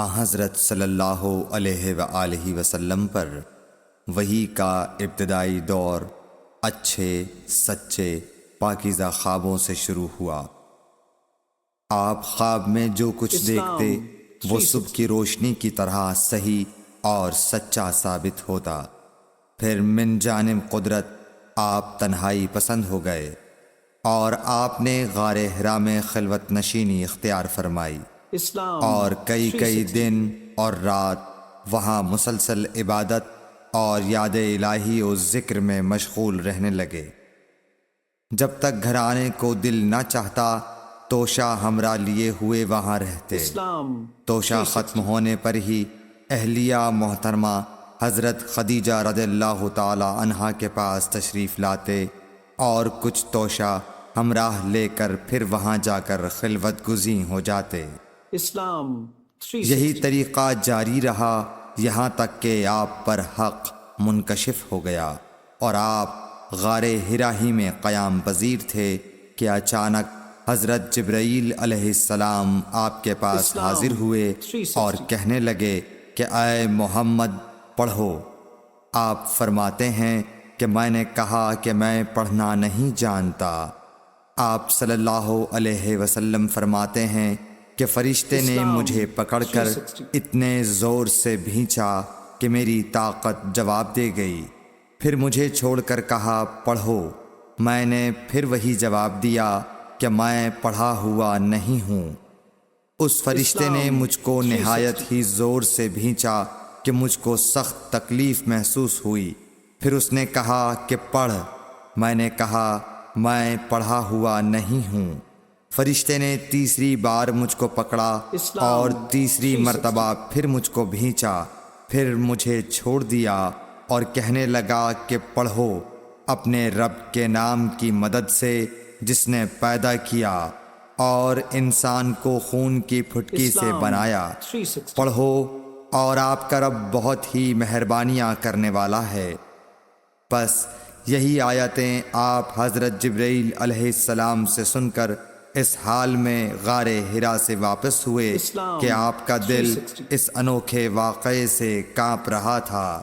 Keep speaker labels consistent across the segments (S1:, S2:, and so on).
S1: حضرت صلی اللہ علیہ وآلہ وسلم پر وحی کا ابتدائی دور اچھے سچے پاکیزہ خوابوں سے شروع ہوا۔ آپ خواب میں جو کچھ دیکھتے وہ صبح کی روشنی کی طرح صحیح اور سچا ثابت ہوتا۔ پھر من جانب قدرت آپ تنہائی پسند ہو گئے اور آپ نے غار حرا میں خلوت نشینی اختیار فرمائی اور کئی دن اور رات وہاں مسلسل عبادت اور یاد الہی و ذکر میں مشغول رہنے لگے۔ جب تک گھر آنے کو دل نہ چاہتا توشہ ہمراہ لیے ہوئے وہاں رہتے۔ توشہ ختم ہونے پر ہی اہلیہ محترمہ حضرت خدیجہ رضی اللہ تعالی عنہا کے پاس تشریف لاتے اور کچھ توشہ ہمراہ لے کر پھر وہاں جا کر خلوت گزین ہو جاتے۔ یہی طریقہ جاری رہا یہاں تک کہ آپ پر حق منکشف ہو گیا اور آپ غار حرا ہی میں قیام پذیر تھے کہ اچانک حضرت جبرائیل علیہ السلام آپ کے پاس حاضر ہوئے اور کہنے لگے کہ اے محمد پڑھو۔ آپ فرماتے ہیں کہ میں نے کہا کہ میں پڑھنا نہیں جانتا۔ آپ صلی اللہ علیہ وسلم فرماتے ہیں کہ فرشتے نے مجھے پکڑ کر اتنے زور سے بھینچا کہ میری طاقت جواب دے گئی۔ پھر مجھے چھوڑ کر کہا پڑھو۔ میں نے پھر وہی جواب دیا کہ میں پڑھا ہوا نہیں ہوں۔ اس فرشتے نے مجھ کو نہایت ہی زور سے بھینچا کہ مجھ کو سخت تکلیف محسوس ہوئی۔ پھر اس نے کہا کہ پڑھ۔ میں نے کہا میں پڑھا ہوا نہیں ہوں۔ فرشتے نے تیسری بار مجھ کو پکڑا اور تیسری مرتبہ پھر مجھ کو بھینچا۔ پھر مجھے چھوڑ دیا اور کہنے لگا کہ پڑھو اپنے رب کے نام کی مدد سے جس نے پیدا کیا اور انسان کو خون کی پھٹکی سے بنایا۔ پڑھو اور آپ کا رب بہت ہی مہربانیاں کرنے والا ہے۔ بس یہی آیتیں آپ حضرت جبرائیل علیہ السلام سے سن کر اس حال میں غار حرا سے واپس ہوئے کہ آپ کا دل اس انوکھے واقعے سے کانپ رہا تھا۔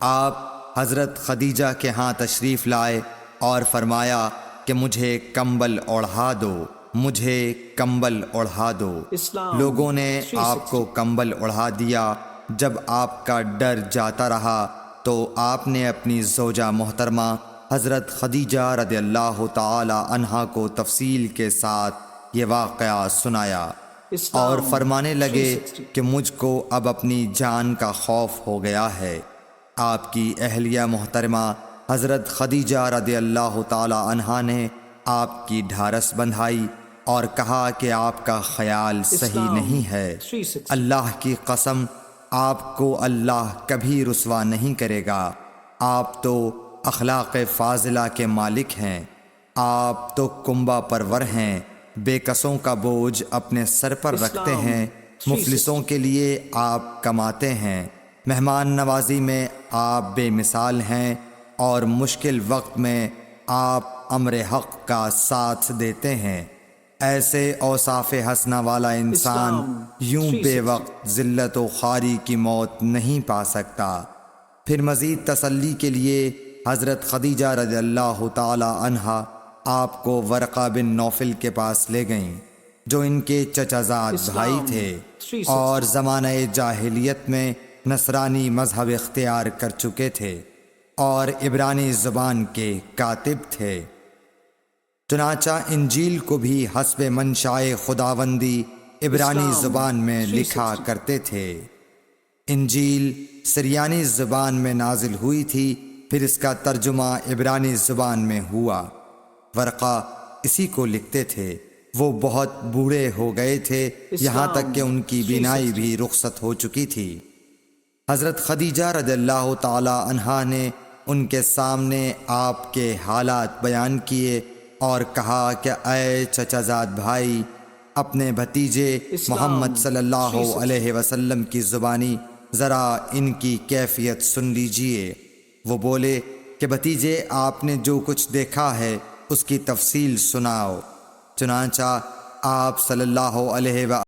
S1: آپ حضرت خدیجہ کے ہاں تشریف لائے اور فرمایا کہ مجھے کمبل اوڑھا دو، مجھے کمبل اوڑھا دو۔ لوگوں نے آپ کو کمبل اوڑھا دیا۔ جب آپ کا ڈر جاتا رہا تو آپ نے اپنی زوجہ محترمہ حضرت خدیجہ رضی اللہ تعالی عنہا کو تفصیل کے ساتھ یہ واقعہ سنایا اور فرمانے لگے کہ مجھ کو اب اپنی جان کا خوف ہو گیا ہے۔ آپ کی اہلیہ محترمہ حضرت خدیجہ رضی اللہ تعالی عنہا نے آپ کی ڈھارس بندھائی اور کہا کہ آپ کا خیال صحیح نہیں ہے۔ اللہ کی قسم آپ کو اللہ کبھی رسوا نہیں کرے گا۔ آپ تو اخلاق فاضلہ کے مالک ہیں۔ آپ تو کنبہ پرور ہیں، بے کسوں کا بوجھ اپنے سر پر رکھتے ہیں، مفلسوں کے لیے آپ کماتے ہیں، مہمان نوازی میں آپ بے مثال ہیں اور مشکل وقت میں آپ امر حق کا ساتھ دیتے ہیں۔ ایسے اوصاف حسنہ والا انسان یوں بے وقت ذلت و خواری کی موت نہیں پا سکتا۔ پھر مزید تسلی کے لیے حضرت خدیجہ رضی اللہ تعالی عنہا آپ کو ورقہ بن نوفل کے پاس لے گئیں جو ان کے چچا زاد بھائی تھے اور زمانہ جاہلیت میں نصرانی مذہب اختیار کر چکے تھے اور عبرانی زبان کے کاتب تھے۔ چنانچہ انجیل کو بھی حسب منشائے خداوندی عبرانی زبان میں لکھا کرتے تھے۔ انجیل سریانی زبان میں نازل ہوئی تھی، پھر اس کا ترجمہ عبرانی زبان میں ہوا۔ ورقہ اسی کو لکھتے تھے۔ وہ بہت بوڑھے ہو گئے تھے، یہاں تک کہ ان کی بینائی بھی رخصت ہو چکی تھی۔ حضرت خدیجہ رضی اللہ تعالی عنہا نے ان کے سامنے آپ کے حالات بیان کیے اور کہا کہ اے چچا زاد بھائی، اپنے بھتیجے محمد صلی اللہ علیہ وسلم کی زبانی ذرا ان کی کیفیت سن لیجئے۔ وہ بولے کہ بھتیجے آپ نے جو کچھ دیکھا ہے اس کی تفصیل سناؤ۔ چنانچہ آپ صلی اللہ علیہ وسلم